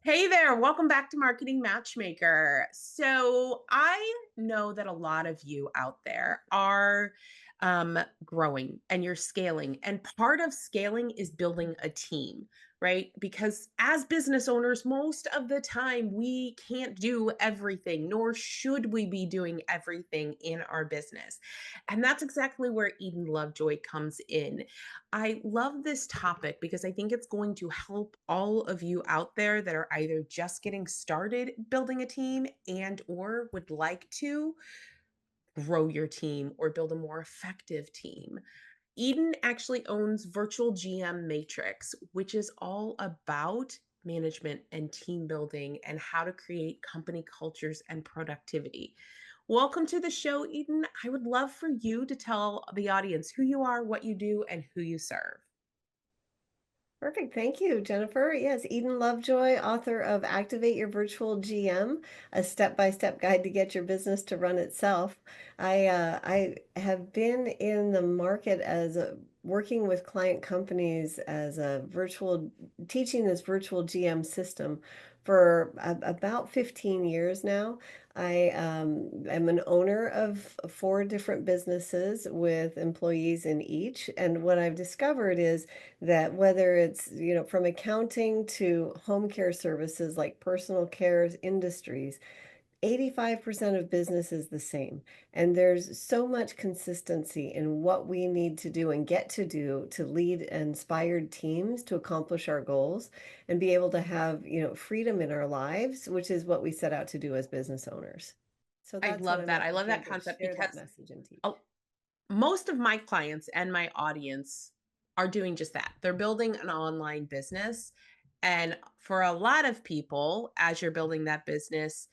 Hey there, welcome back to Marketing Matchmaker. So, I know that a lot of you out there are growing and you're scaling. And part of scaling is building a team, right? Because as business owners, most of the time we can't do everything, nor should we be doing everything in our business. And that's exactly where Eden Lovejoy comes in. I love this topic because I think it's going to help all of you out there that are either just getting started building a team and or would like to grow your team or build a more effective team. Eden actually owns Virtual GM Matrix, which is all about management and team building and how to create company cultures and productivity. Welcome to the show, Eden. I would love for you to tell the audience who you are, what you do, and who you serve. Perfect. Thank you, Jennifer. Yes, Eden Lovejoy, author of Activate Your Virtual GM, a step-by-step guide to get your business to run itself. I have been in the market working with client companies as a virtual teaching this virtual GM system for about 15 years now. I am an owner of four different businesses with employees in each, and what I've discovered is that whether it's, from accounting to home care services like personal care industries, 85% of business is the same. And there's so much consistency in what we need to do and get to do to lead inspired teams to accomplish our goals and be able to have, freedom in our lives, which is what we set out to do as business owners. So I that's what love I'm that. I love here that to concept share that because message and teach. uh, most of my clients and my audience are doing just that. They're building an online business. And for a lot of people, as you're building that business,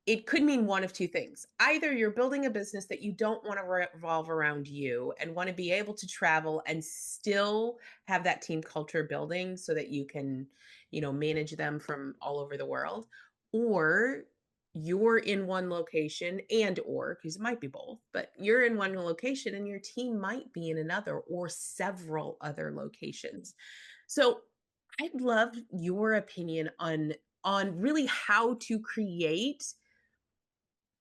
it could mean one of two things. Either you're building a business that you don't want to revolve around you and want to be able to travel and still have that team culture building so that you can, manage them from all over the world, or you're in one location and or because it might be both, but you're in one location and your team might be in another or several other locations. So, I'd love your opinion on really how to create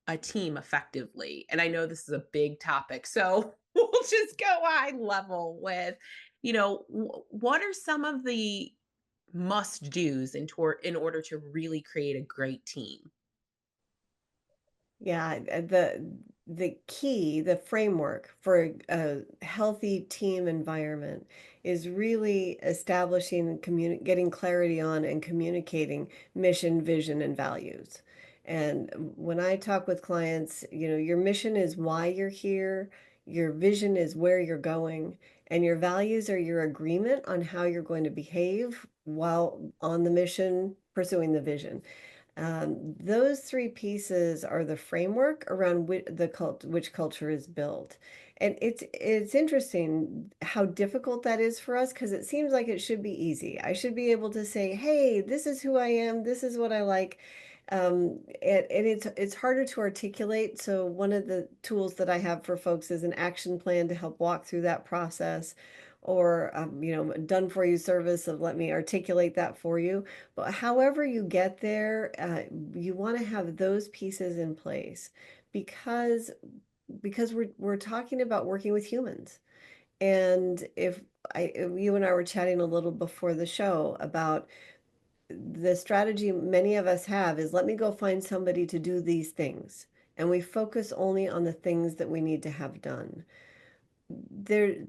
a team effectively. And I know this is a big topic. So we'll just go high level with, what are some of the must do's in order to really create a great team? Yeah, the key, the framework for a healthy team environment is really establishing and getting clarity on and communicating mission, vision, and values. And when I talk with clients, your mission is why you're here, your vision is where you're going, and your values are your agreement on how you're going to behave while on the mission, pursuing the vision. Those three pieces are the framework around which culture is built. And it's interesting how difficult that is for us because it seems like it should be easy. I should be able to say, "Hey, this is who I am. This is what I like." And it's harder to articulate. So one of the tools that I have for folks is an action plan to help walk through that process, or done for you service of let me articulate that for you. But however you get there, you want to have those pieces in place because we're talking about working with humans. And if you and I were chatting a little before the show about the strategy many of us have is let me go find somebody to do these things. And we focus only on the things that we need to have done.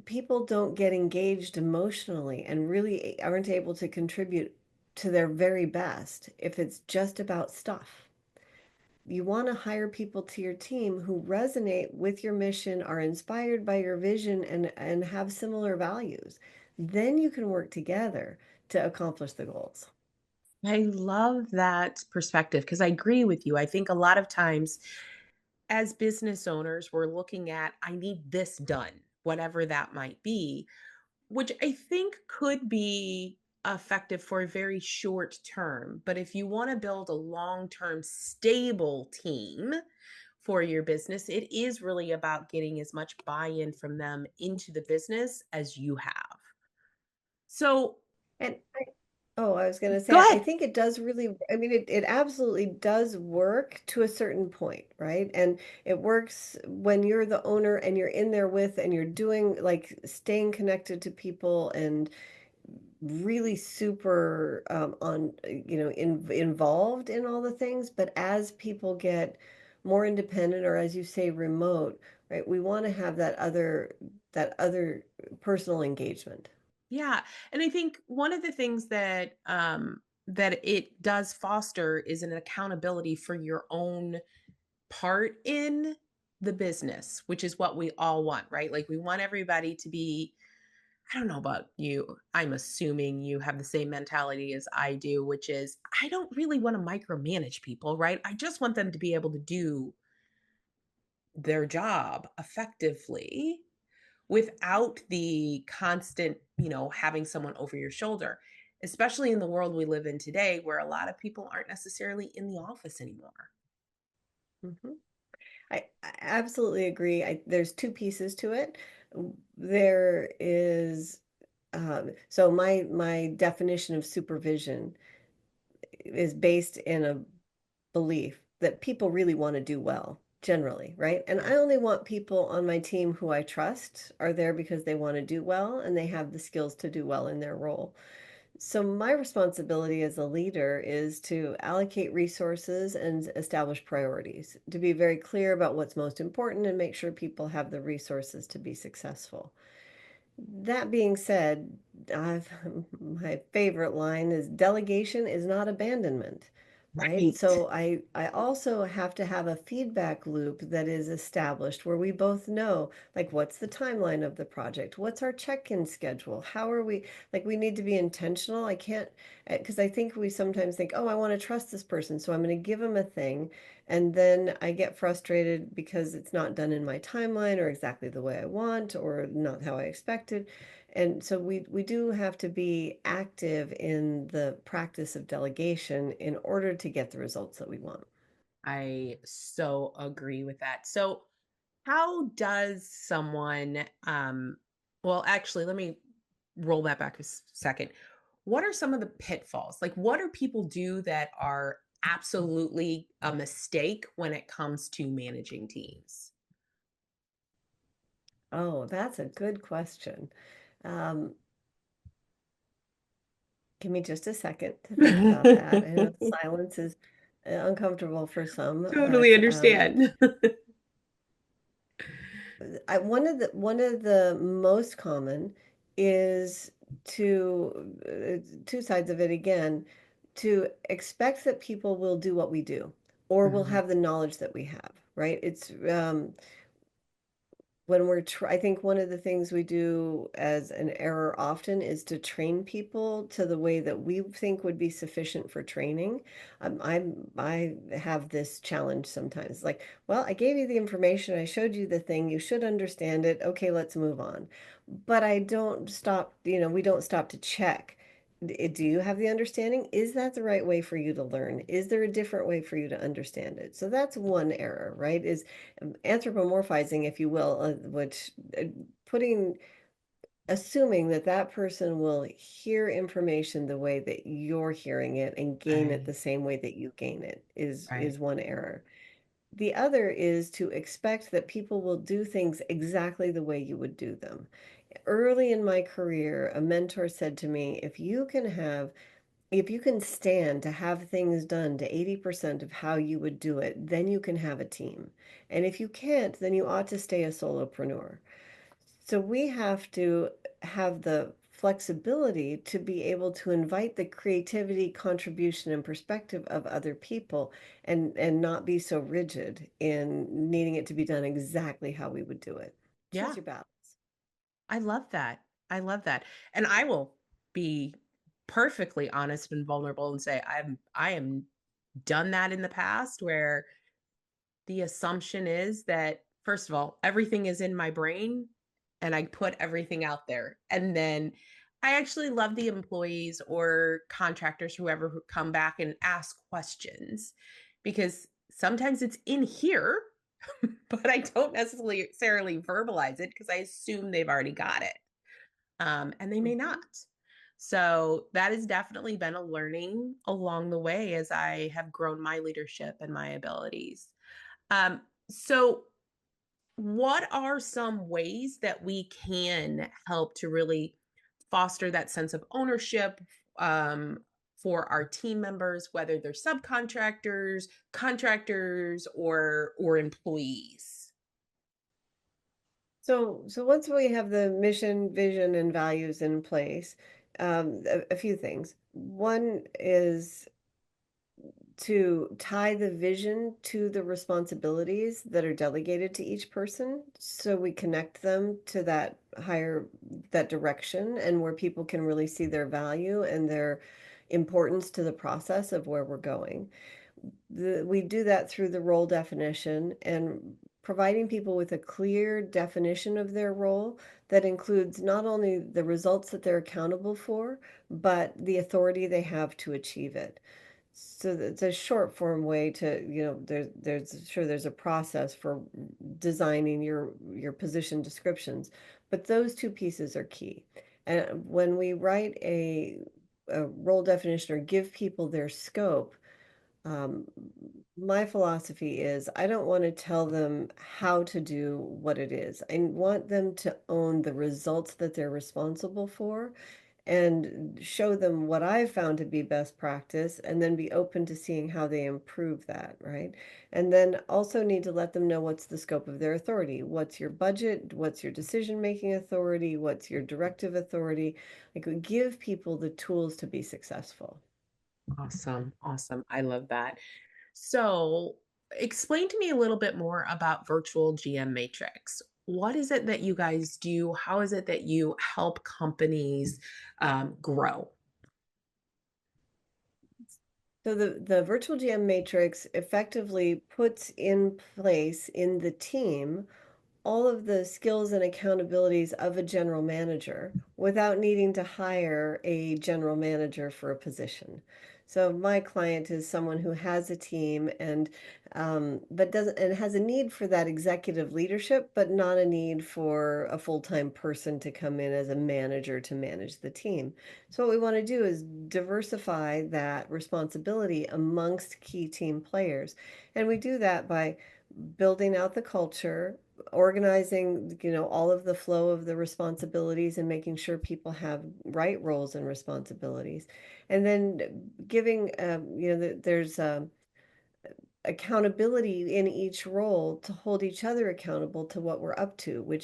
People don't get engaged emotionally and really aren't able to contribute to their very best if it's just about stuff. You want to hire people to your team who resonate with your mission, are inspired by your vision, and have similar values. Then you can work together to accomplish the goals. I love that perspective because I agree with you. I think a lot of times as business owners, we're looking at, I need this done, whatever that might be, which I think could be effective for a very short term. But if you want to build a long term, stable team for your business, it is really about getting as much buy in from them into the business as you have. So, And Oh, I was going to Go say, I ahead. think it does really, I mean, it absolutely does work to a certain point, right? And it works when you're the owner and you're in there with, and you're doing like staying connected to people and really super involved in all the things. But as people get more independent, or as you say, remote, right, we want to have that other personal engagement. Yeah, and I think one of the things that that it does foster is an accountability for your own part in the business, which is what we all want, right? Like we want everybody to be, I don't know about you. I'm assuming you have the same mentality as I do, which is I don't really want to micromanage people, right? I just want them to be able to do their job effectively without the constant, having someone over your shoulder, especially in the world we live in today where a lot of people aren't necessarily in the office anymore. Mhm. I absolutely agree. There's two pieces to it. There is, so my definition of supervision is based in a belief that people really want to do well, generally, right? And Yeah. I only want people on my team who I trust are there because they want to do well and they have the skills to do well in their role. So my responsibility as a leader is to allocate resources and establish priorities, to be very clear about what's most important and make sure people have the resources to be successful. That being said, I've, my favorite line is delegation is not abandonment, right? Right. So I also have to have a feedback loop that is established where we both know, like, what's the timeline of the project? What's our check-in schedule? How are we, like, we need to be intentional. I can't, because I think we sometimes think, oh, I want to trust this person, so I'm going to give them a thing. And then I get frustrated because it's not done in my timeline or exactly the way I want or not how I expected. And so we do have to be active in the practice of delegation in order to get the results that we want. I so agree with that. So, how does someone well, actually, let me roll that back a second. What are some of the pitfalls? Like what do people do that are absolutely a mistake when it comes to managing teams? Oh, that's a good question. Um, Give me just a second to think about that. I know silence is uncomfortable for some, Totally but understand. one of the most common is two sides of it again, to expect that people will do what we do or will Mhm. have the knowledge that we have, right? It's when I think one of the things we do as an error often is to train people to the way that we think would be sufficient for training. I have this challenge sometimes, like, well, I gave you the information, I showed you the thing, you should understand it. Okay, let's move on. But I don't stop, we don't stop to check. Do you have the understanding? Is that the right way for you to learn? Is there a different way for you to understand it? So that's one error, right? Is anthropomorphizing, if you will, which putting assuming that that person will hear information the way that you're hearing it and gain it Right, the same way that you gain it right. is one error. The other is to expect that people will do things exactly the way you would do them. Early in my career, a mentor said to me, if you can stand to have things done to 80% of how you would do it, then you can have a team. And if you can't, then you ought to stay a solopreneur. So we have to have the flexibility to be able to invite the creativity, contribution, and perspective of other people and not be so rigid in needing it to be done exactly how we would do it. Choose Yeah, your battles. I love that. I love that. And I will be perfectly honest and vulnerable and say I am done that in the past where the assumption is that, first of all, everything is in my brain and I put everything out there. And then I actually love the employees or contractors, whoever, who come back and ask questions because sometimes it's in here, but I don't necessarily verbalize it because I assume they've already got it. And they may not. Mhm. So that has definitely been a learning along the way as I have grown my leadership and my abilities. So what are some ways that we can help to really foster that sense of ownership for our team members, whether they're subcontractors, contractors, or employees? So once we have the mission, vision, and values in place, a few things. One is to tie the vision to the responsibilities that are delegated to each person, so we connect them to that direction, and where people can really see their value and their importance to the process of where we're going. We do that through the role definition and providing people with a clear definition of their role that includes not only the results that they're accountable for, but the authority they have to achieve it. So it's a short form way to, there's a process for designing your position descriptions, but those two pieces are key. And when we write a role definition or give people their scope, um, my philosophy is I don't want to tell them how to do what it is. I want them to own the results that they're responsible for and show them what I've found to be best practice, and then be open to seeing how they improve that, right? And then also need to let them know what's the scope of their authority. What's your budget? What's your decision-making authority? What's your directive authority? Like, we give people the tools to be successful. Awesome. Awesome. I love that. So, explain to me a little bit more about virtual GM Matrix. What is it that you guys do? How is it that you help companies grow? So the virtual GM matrix effectively puts in place in the team all of the skills and accountabilities of a general manager without needing to hire a general manager for a position. So my client is someone who has a team and but doesn't and has a need for that executive leadership, but not a need for a full-time person to come in as a manager to manage the team. So what we want to do is diversify that responsibility amongst key team players. And we do that by building out the culture, organizing, all of the flow of the responsibilities and making sure people have right roles and responsibilities. And then giving, there's accountability in each role to hold each other accountable to what we're up to,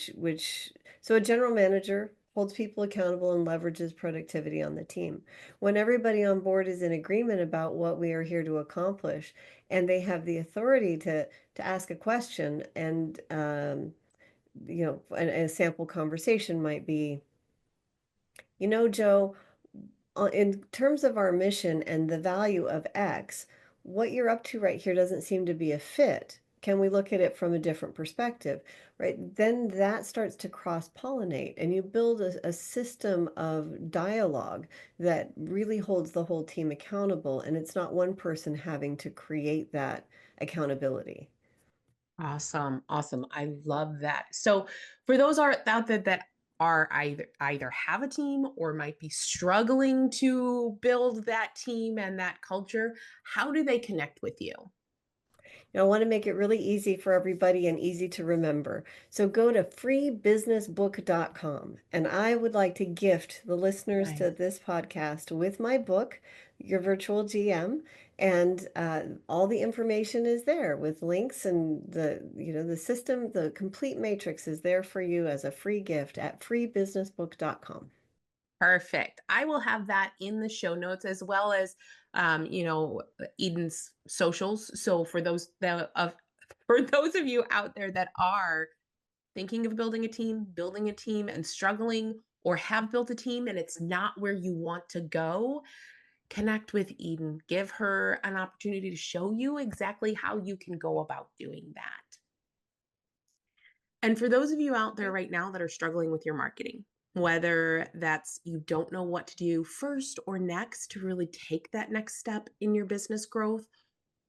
so a general manager holds people accountable and leverages productivity on the team. When everybody on board is in agreement about what we are here to accomplish, and they have the authority to ask a question, and a sample conversation might be, Joe, in terms of our mission and the value of X, what you're up to right here doesn't seem to be a fit. Can we look at it from a different perspective? Right? Then that starts to cross pollinate, and you build a system of dialogue that really holds the whole team accountable. And it's not one person having to create that accountability. Awesome. Awesome. I love that. So, for those are out there that are either have a team or might be struggling to build that team and that culture, how do they connect with you? Now, I want to make it really easy for everybody and easy to remember. So go to freebusinessbook.com, and I would like to gift the listeners to Nice. this podcast with my book, Your Virtual GM, and all the information is there with links, and the system, the complete matrix is there for you as a free gift at freebusinessbook.com. Perfect. I will have that in the show notes as well as Eden's socials. So for those of you out there that are thinking of building a team and struggling or have built a team and it's not where you want to go, connect with Eden. Give her an opportunity to show you exactly how you can go about doing that. And for those of you out there right now that are struggling with your marketing, whether that's you don't know what to do first or next to really take that next step in your business growth,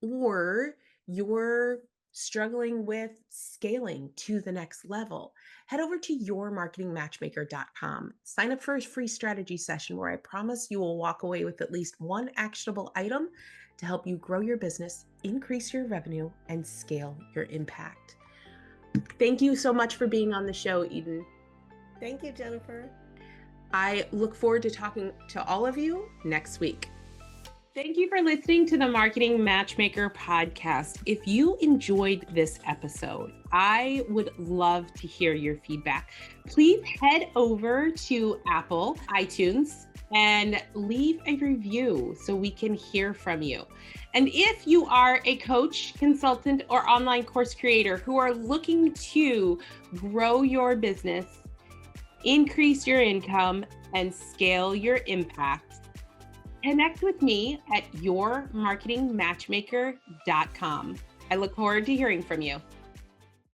or you're struggling with scaling to the next level, head over to yourmarketingmatchmaker.com. Sign up for a free strategy session where I promise you will walk away with at least one actionable item to help you grow your business, increase your revenue, and scale your impact. Thank you so much for being on the show, Eden. Thank you, Jennifer. I look forward to talking to all of you next week. Thank you for listening to the Marketing Matchmaker podcast. If you enjoyed this episode, I would love to hear your feedback. Please head over to Apple, iTunes, and leave a review so we can hear from you. And if you are a coach, consultant, or online course creator who are looking to grow your business, increase your income, and scale your impact, connect with me at yourmarketingmatchmaker.com. I look forward to hearing from you.